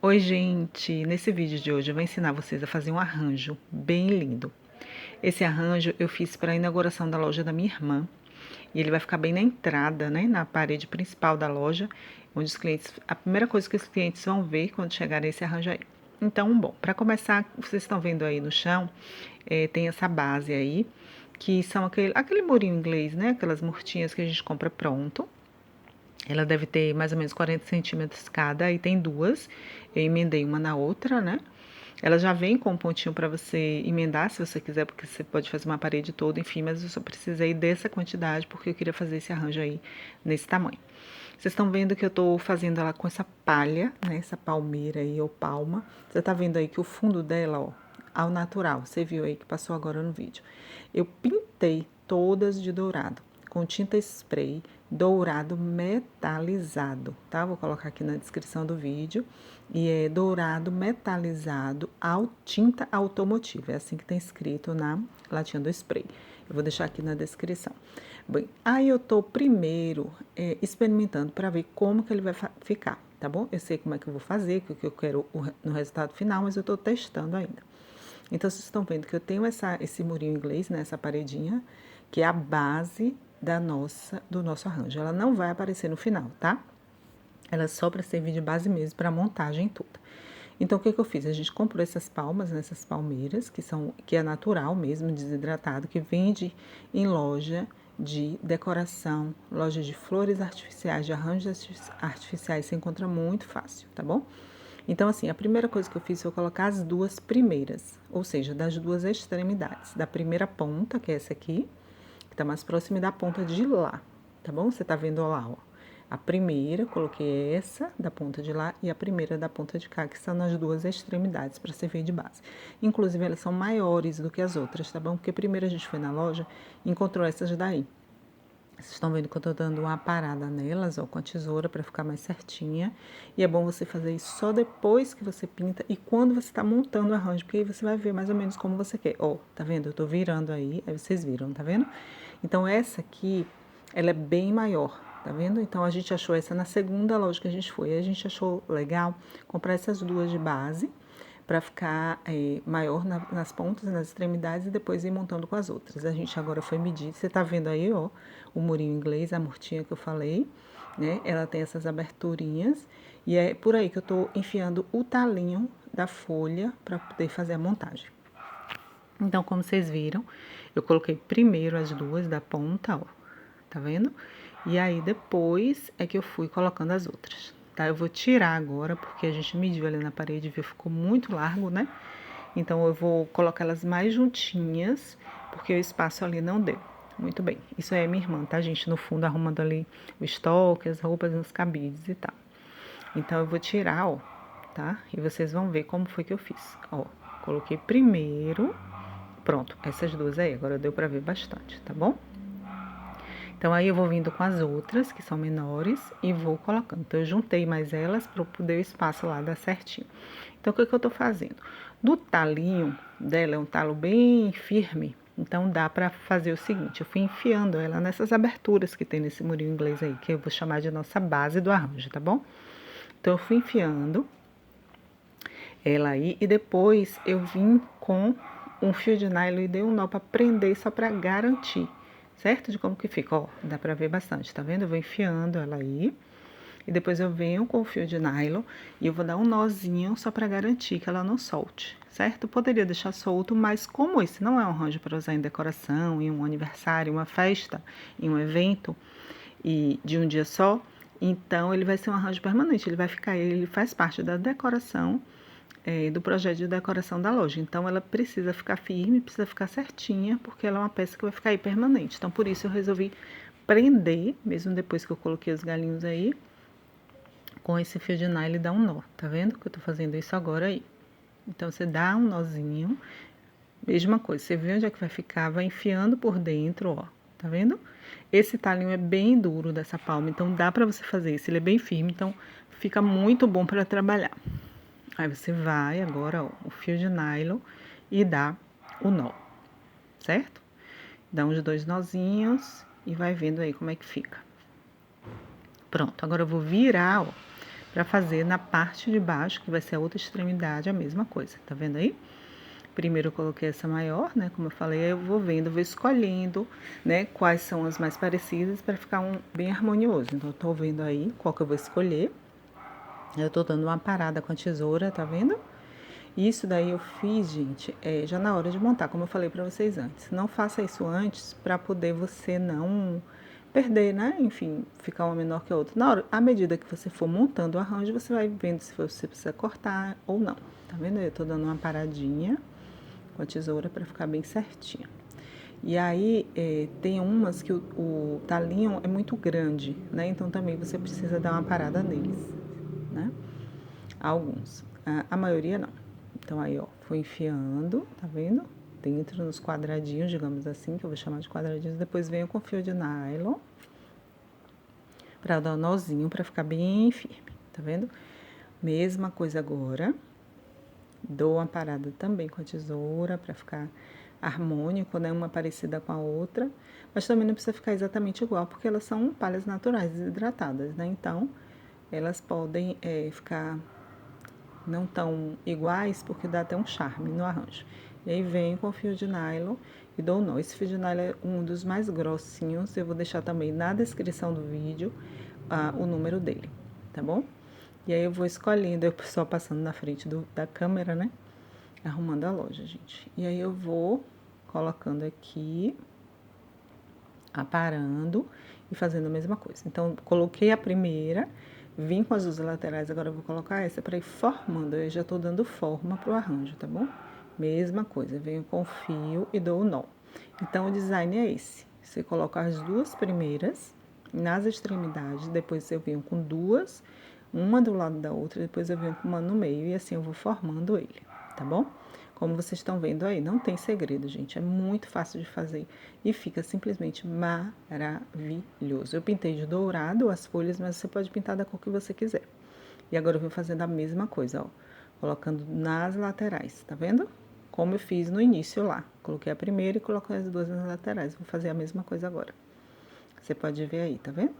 Oi, gente! Nesse vídeo de hoje eu vou ensinar vocês a fazer um arranjo bem lindo. Esse arranjo eu fiz para a inauguração da loja da minha irmã. E ele vai ficar bem na entrada, né, na parede principal da loja, onde os clientes, a primeira coisa que os clientes vão ver quando chegarem esse arranjo aí. Então, bom, para começar, vocês estão vendo aí no chão, tem essa base aí, que são aquele murinho inglês, né, aquelas mortinhas que a gente compra pronto. Ela deve ter mais ou menos 40 centímetros cada, aí tem duas. Eu emendei uma na outra, né? Ela já vem com um pontinho para você emendar, se você quiser, porque você pode fazer uma parede toda, enfim, mas eu só precisei dessa quantidade, porque eu queria fazer esse arranjo aí nesse tamanho. Vocês estão vendo que eu tô fazendo ela com essa palha, né? Essa palmeira aí, ou palma. Você tá vendo aí que o fundo dela, ó, ao natural. Você viu aí que passou agora no vídeo. Eu pintei todas de dourado, com tinta spray dourado metalizado, tá? Vou colocar aqui na descrição do vídeo. E é dourado metalizado tinta automotiva. É assim que tem escrito na latinha do spray. Eu vou deixar aqui na descrição. Bem, aí eu tô primeiro experimentando para ver como que ele vai ficar, tá bom? Eu sei como é que eu vou fazer, o que eu quero no resultado final, mas eu tô testando ainda. Então, vocês estão vendo que eu tenho esse murinho inglês, né, essa paredinha, que é a base do nosso arranjo. Ela não vai aparecer no final, tá? Ela é só para servir de base mesmo, para montagem toda. Então, o que eu fiz? A gente comprou essas palmas, essas palmeiras, que é natural mesmo, desidratado, que vende em loja de decoração, loja de flores artificiais, de arranjos artificiais, você encontra muito fácil, tá bom? Então, assim, a primeira coisa que eu fiz foi colocar as duas primeiras, ou seja, das duas extremidades. Da primeira ponta, que é essa aqui, que tá mais próxima, e da ponta de lá, tá bom? Você tá vendo lá, ó. A primeira, coloquei essa da ponta de lá e a primeira da ponta de cá, que são nas duas extremidades para servir de base. Inclusive, elas são maiores do que as outras, tá bom? Porque primeiro a gente foi na loja e encontrou essas daí. Vocês estão vendo que eu tô dando uma parada nelas, ó, com a tesoura para ficar mais certinha. E é bom você fazer isso só depois que você pinta e quando você tá montando o arranjo, porque aí você vai ver mais ou menos como você quer. Ó, tá vendo? Eu tô virando aí vocês viram, tá vendo? Então, essa aqui, ela é bem maior, tá vendo? Então, a gente achou essa na segunda loja que a gente foi. A gente achou legal comprar essas duas de base para ficar maior nas pontas, nas extremidades e depois ir montando com as outras. A gente agora foi medir. Você tá vendo aí, ó, o murinho inglês, a mortinha que eu falei, né? Ela tem essas aberturinhas e é por aí que eu tô enfiando o talinho da folha para poder fazer a montagem. Então, como vocês viram, eu coloquei primeiro as duas da ponta, ó, tá vendo? E aí, depois é que eu fui colocando as outras, tá? Eu vou tirar agora, porque a gente mediu ali na parede e viu, ficou muito largo, né? Então, eu vou colocar elas mais juntinhas, porque o espaço ali não deu. Muito bem. Isso aí é minha irmã, tá, gente? No fundo, arrumando ali o estoque, as roupas nos cabides e tal. Então, eu vou tirar, ó, tá? E vocês vão ver como foi que eu fiz. Ó, coloquei primeiro. Pronto, essas duas aí, agora deu pra ver bastante, tá bom? Então, aí eu vou vindo com as outras, que são menores, e vou colocando. Então, eu juntei mais elas para poder o espaço lá dar certinho. Então, o que eu tô fazendo? Do talinho dela, é um talo bem firme, então dá pra fazer o seguinte, eu fui enfiando ela nessas aberturas que tem nesse murinho inglês aí, que eu vou chamar de nossa base do arranjo, tá bom? Então, eu fui enfiando ela aí e depois eu vim com um fio de nylon e dei um nó para prender só para garantir, certo? De como que fica, ó, dá para ver bastante, tá vendo? Eu vou enfiando ela aí e depois eu venho com o fio de nylon e eu vou dar um nozinho só para garantir que ela não solte, certo? Eu poderia deixar solto, mas como esse não é um arranjo para usar em decoração, em um aniversário, uma festa, em um evento e de um dia só, então ele vai ser um arranjo permanente, ele faz parte da decoração do projeto de decoração da loja. Então, ela precisa ficar firme, precisa ficar certinha, porque ela é uma peça que vai ficar aí permanente. Então, por isso eu resolvi prender, mesmo depois que eu coloquei os galinhos aí, com esse fio de nylon e dar um nó. Tá vendo que eu tô fazendo isso agora aí? Então, você dá um nozinho, mesma coisa, você vê onde é que vai ficar, vai enfiando por dentro, ó. Tá vendo? Esse talinho é bem duro dessa palma, então dá pra você fazer isso. Ele é bem firme, então fica muito bom pra trabalhar. Aí você vai agora, ó, o fio de nylon e dá o nó, certo? Dá uns dois nozinhos e vai vendo aí como é que fica. Pronto, agora eu vou virar, ó, para fazer na parte de baixo, que vai ser a outra extremidade, a mesma coisa, tá vendo aí? Primeiro eu coloquei essa maior, né, como eu falei, aí eu vou vendo, vou escolhendo, né, quais são as mais parecidas para ficar bem harmonioso. Então, eu tô vendo aí qual que eu vou escolher. Eu tô dando uma parada com a tesoura, tá vendo? Isso daí eu fiz, gente, já na hora de montar, como eu falei para vocês antes. Não faça isso antes para poder você não perder, né? Enfim, ficar uma menor que a outra. Na hora, à medida que você for montando o arranjo, você vai vendo se você precisa cortar ou não. Tá vendo? Eu tô dando uma paradinha com a tesoura para ficar bem certinho. E aí, tem umas que o talinho é muito grande, né? Então também você precisa dar uma parada neles, né? Alguns. A maioria não. Então aí, ó, fui enfiando, tá vendo? Dentro nos quadradinhos, digamos assim, que eu vou chamar de quadradinhos. Depois venho com fio de nylon pra dar um nozinho, pra ficar bem firme, tá vendo? Mesma coisa agora. Dou uma parada também com a tesoura pra ficar harmônico, né? Uma parecida com a outra. Mas também não precisa ficar exatamente igual, porque elas são palhas naturais, desidratadas, né? Então, elas podem ficar não tão iguais, porque dá até um charme no arranjo. E aí venho com o fio de nylon e dou um nó. Esse fio de nylon é um dos mais grossinhos, eu vou deixar também na descrição do vídeo o número dele, tá bom? E aí eu vou escolhendo, eu só passando na frente da câmera, né? Arrumando a loja, gente. E aí eu vou colocando aqui, aparando e fazendo a mesma coisa. Então, coloquei a primeira, vim com as duas laterais, agora eu vou colocar essa para ir formando. Eu já tô dando forma pro arranjo, tá bom? Mesma coisa, venho com o fio e dou o nó. Então, o design é esse. Você coloca as duas primeiras nas extremidades, depois eu venho com duas, uma do lado da outra, depois eu venho com uma no meio e assim eu vou formando ele, tá bom? Como vocês estão vendo aí, não tem segredo, gente. É muito fácil de fazer e fica simplesmente maravilhoso. Eu pintei de dourado as folhas, mas você pode pintar da cor que você quiser. E agora eu vou fazendo a mesma coisa, ó. Colocando nas laterais, tá vendo? Como eu fiz no início lá. Coloquei a primeira e coloquei as duas nas laterais. Vou fazer a mesma coisa agora. Você pode ver aí, tá vendo?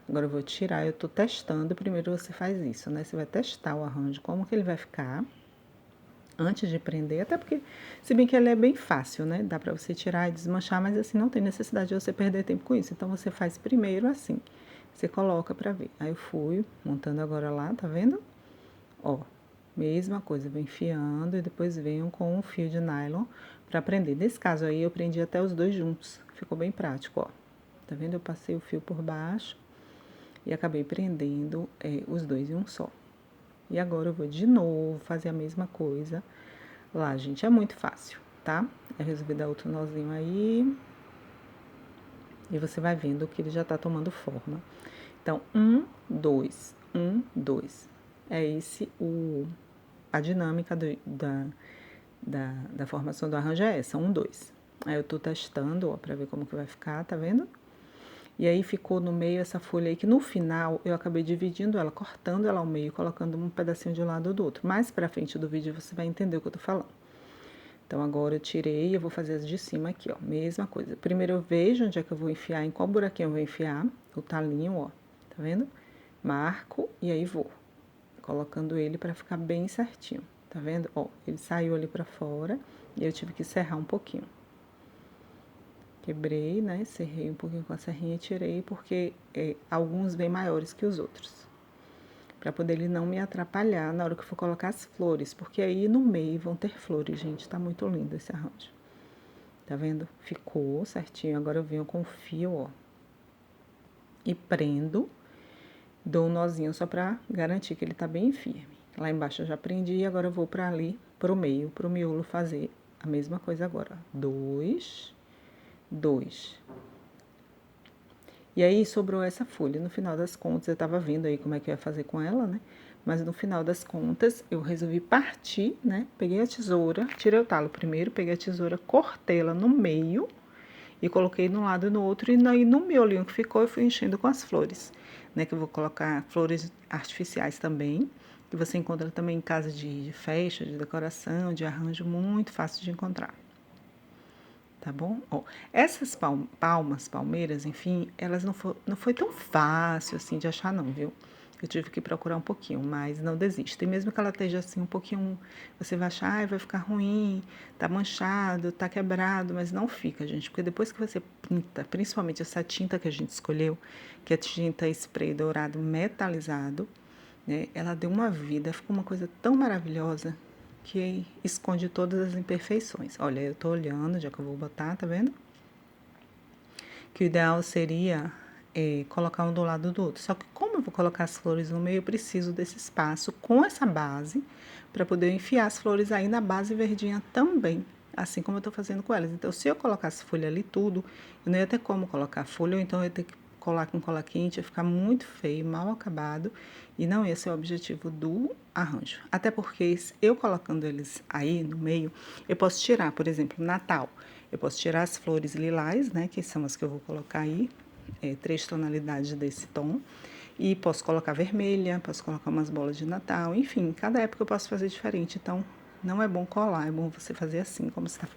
Agora eu vou tirar, eu tô testando. Primeiro você faz isso, né? Você vai testar o arranjo, como que ele vai ficar antes de prender, até porque, se bem que ele é bem fácil, né? Dá pra você tirar e desmanchar, mas assim, não tem necessidade de você perder tempo com isso. Então, você faz primeiro assim, você coloca pra ver. Aí eu fui montando agora lá, tá vendo? Ó, mesma coisa, vou enfiando e depois venho com um fio de nylon pra prender. Nesse caso aí, eu prendi até os dois juntos, ficou bem prático, ó. Tá vendo? Eu passei o fio por baixo e acabei prendendo os dois em um só. E agora eu vou de novo fazer a mesma coisa lá, gente. É muito fácil, tá? Eu resolvi dar outro nozinho aí. E você vai vendo que ele já tá tomando forma. Então, 1, 2, 1, 2. É esse a dinâmica da formação do arranjo é essa, 1, 2. Aí eu tô testando, ó, pra ver como que vai ficar, tá vendo? E aí ficou no meio essa folha aí, que no final eu acabei dividindo ela, cortando ela ao meio, colocando um pedacinho de um lado ou do outro. Mais pra frente do vídeo você vai entender o que eu tô falando. Então, agora eu tirei e eu vou fazer as de cima aqui, ó, mesma coisa. Primeiro eu vejo onde é que eu vou enfiar, em qual buraquinho eu vou enfiar o talinho, ó, tá vendo? Marco e aí vou colocando ele pra ficar bem certinho, tá vendo? Ó, ele saiu ali pra fora e eu tive que serrar um pouquinho. Quebrei, né? Serrei um pouquinho com a serrinha e tirei, porque alguns vêm maiores que os outros. Pra poder ele não me atrapalhar na hora que eu for colocar as flores, porque aí no meio vão ter flores, gente. Tá muito lindo esse arranjo. Tá vendo? Ficou certinho. Agora eu venho com o fio, ó. E prendo. Dou um nozinho só pra garantir que ele tá bem firme. Lá embaixo eu já prendi e agora eu vou pra ali, pro meio, pro miolo fazer a mesma coisa agora. 2... 2. E aí sobrou essa folha. No final das contas, eu tava vendo aí como é que eu ia fazer com ela, né? Mas no final das contas, eu resolvi partir, né? Peguei a tesoura, tirei o talo primeiro, peguei a tesoura, cortei ela no meio e coloquei de um lado e no outro. E aí, no miolinho que ficou, eu fui enchendo com as flores, né? Que eu vou colocar flores artificiais também, que você encontra também em casa de festa, de decoração, de arranjo, muito fácil de encontrar. Tá bom? Ó, essas palmeiras, enfim, elas não foi tão fácil assim de achar não, viu? Eu tive que procurar um pouquinho, mas não desista. E mesmo que ela esteja assim um pouquinho, você vai achar, ai, vai ficar ruim, tá manchado, tá quebrado, mas não fica, gente, porque depois que você pinta, principalmente essa tinta que a gente escolheu, que é tinta spray dourado metalizado, né, ela deu uma vida, ficou uma coisa tão maravilhosa que esconde todas as imperfeições. Olha, eu tô olhando, já que eu vou botar, tá vendo? Que o ideal seria colocar um do lado do outro. Só que como eu vou colocar as flores no meio, eu preciso desse espaço com essa base para poder enfiar as flores aí na base verdinha também, assim como eu estou fazendo com elas. Então, se eu colocasse folha ali tudo, eu não ia ter como colocar folha, ou então eu ia ter que colar com cola quente, ia ficar muito feio, mal acabado, e não ia ser o objetivo do arranjo. Até porque eu colocando eles aí no meio, eu posso tirar, por exemplo, Natal, eu posso tirar as flores lilás, né, que são as que eu vou colocar aí, 3 tonalidades desse tom, e posso colocar vermelha, posso colocar umas bolas de Natal, enfim, cada época eu posso fazer diferente, então não é bom colar, é bom você fazer assim,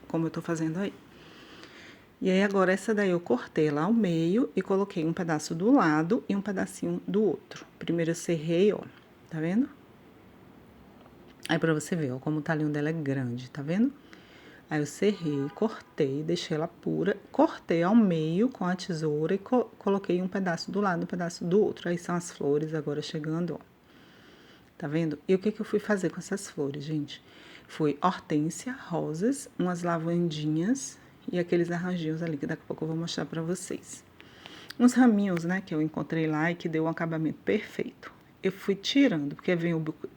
como eu tô fazendo aí. E aí agora essa daí eu cortei lá ao meio e coloquei um pedaço do lado e um pedacinho do outro. Primeiro eu serrei, ó, tá vendo? Aí pra você ver, ó, como o talinho dela é grande, tá vendo? Aí eu serrei, cortei, deixei ela pura, cortei ao meio com a tesoura e coloquei um pedaço do lado, um pedaço do outro. Aí são as flores agora chegando, ó. Tá vendo? E o que eu fui fazer com essas flores, gente? Foi hortênsia, rosas, umas lavandinhas e aqueles arranjinhos ali que daqui a pouco eu vou mostrar pra vocês. Uns raminhos, né, que eu encontrei lá e que deu um acabamento perfeito. Eu fui tirando, porque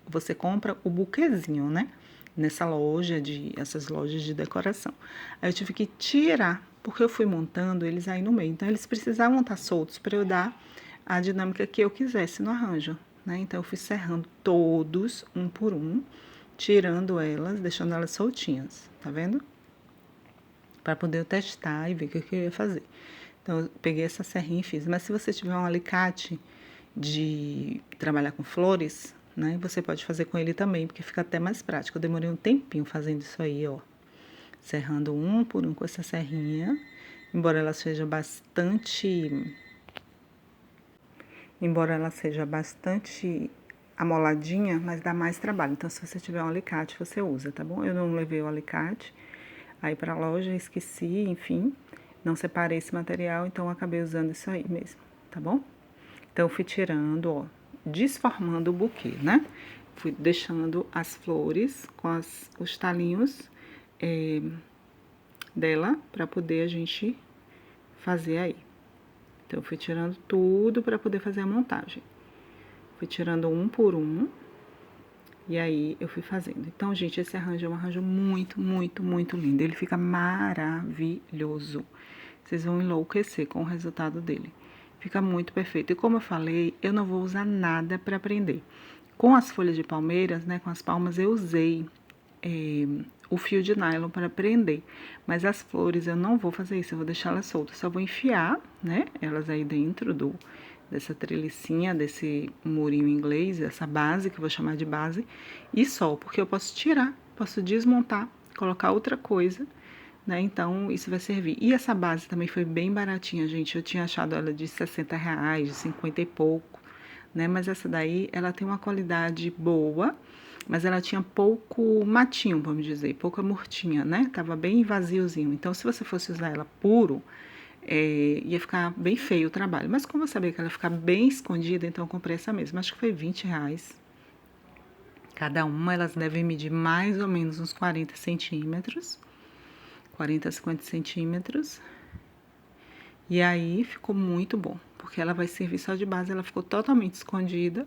você compra o buquezinho, né? Nessa loja essas lojas de decoração. Aí eu tive que tirar, porque eu fui montando eles aí no meio. Então eles precisavam estar soltos para eu dar a dinâmica que eu quisesse no arranjo, né? Então eu fui serrando todos, um por um, tirando elas, deixando elas soltinhas, tá vendo? Para poder eu testar e ver o que eu ia fazer. Então, eu peguei essa serrinha e fiz. Mas se você tiver um alicate de trabalhar com flores, né? Você pode fazer com ele também, porque fica até mais prático. Eu demorei um tempinho fazendo isso aí, ó. Serrando um por um com essa serrinha. Embora ela seja bastante amoladinha, mas dá mais trabalho. Então, se você tiver um alicate, você usa, tá bom? Eu não levei o alicate aí pra loja, esqueci, enfim. Não separei esse material, então acabei usando isso aí mesmo, tá bom? Então, eu fui tirando, ó, desformando o buquê, né? Fui deixando as flores com os talinhos dela para poder a gente fazer aí. Então, eu fui tirando tudo para poder fazer a montagem. Fui tirando um por um. E aí, eu fui fazendo. Então, gente, esse arranjo é um arranjo muito, muito, muito lindo. Ele fica maravilhoso. Vocês vão enlouquecer com o resultado dele. Fica muito perfeito. E como eu falei, eu não vou usar nada para prender. Com as folhas de palmeiras, né, com as palmas, eu usei o fio de nylon para prender. Mas as flores eu não vou fazer isso, eu vou deixar elas soltas. Só vou enfiar, né, elas aí dentro dessa trelicinha, desse murinho inglês, essa base, que eu vou chamar de base, e só, porque eu posso tirar, posso desmontar, colocar outra coisa, né? Então, isso vai servir. E essa base também foi bem baratinha, gente. Eu tinha achado ela de R$60, de 50 e pouco, né? Mas essa daí, ela tem uma qualidade boa, mas ela tinha pouco matinho, vamos dizer, pouca murtinha, né? Tava bem vaziozinho. Então, se você fosse usar ela puro, ia ficar bem feio o trabalho. Mas como eu sabia que ela ia ficar bem escondida, então eu comprei essa mesma. Acho que foi R$20. Cada uma, elas devem medir mais ou menos uns 40 centímetros. 40 a 50 centímetros. E aí ficou muito bom, porque ela vai servir só de base, ela ficou totalmente escondida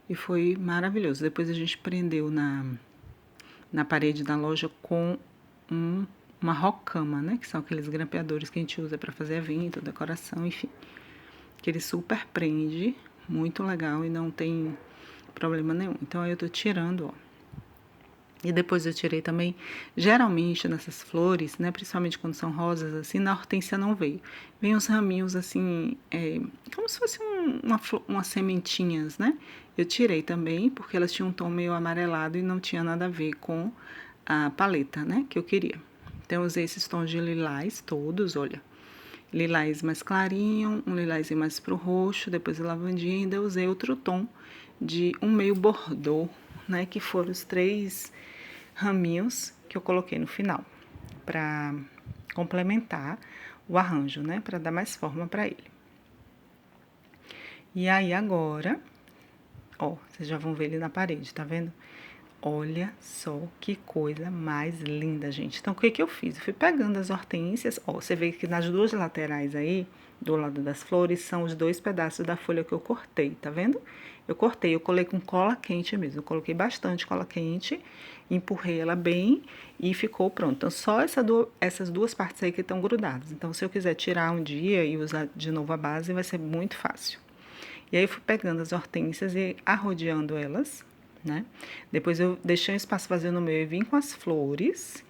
e foi maravilhoso. Depois a gente prendeu na parede da loja com uma rocama, né? Que são aqueles grampeadores que a gente usa para fazer evento, decoração, enfim. Que ele super prende, muito legal e não tem problema nenhum. Então aí eu tô tirando, ó. E depois eu tirei também, geralmente nessas flores, né, principalmente quando são rosas, assim, na hortência não veio. Vem uns raminhos, assim, como se fossem umas sementinhas, né? Eu tirei também, porque elas tinham um tom meio amarelado e não tinha nada a ver com a paleta, né, que eu queria. Então, eu usei esses tons de lilás todos, olha. Lilás mais clarinho, um lilás mais pro roxo, depois o lavandinha, ainda usei outro tom de um meio bordô, né? Que foram os 3 raminhos que eu coloquei no final, para complementar o arranjo, né? Para dar mais forma para ele. E aí agora, ó, vocês já vão ver ele na parede, tá vendo? Olha só que coisa mais linda, gente. Então, o que que eu fiz? Eu fui pegando as hortênsias, ó, você vê que nas 2 laterais aí, do lado das flores, são os 2 pedaços da folha que eu cortei, tá vendo? Eu cortei, eu colei com cola quente mesmo, eu coloquei bastante cola quente, empurrei ela bem e ficou pronto. Então, só essas 2 partes aí que estão grudadas. Então, se eu quiser tirar um dia e usar de novo a base, vai ser muito fácil. E aí, eu fui pegando as hortênsias e arrodeando elas, né? Depois eu deixei um espaço vazio no meio e vim com as flores,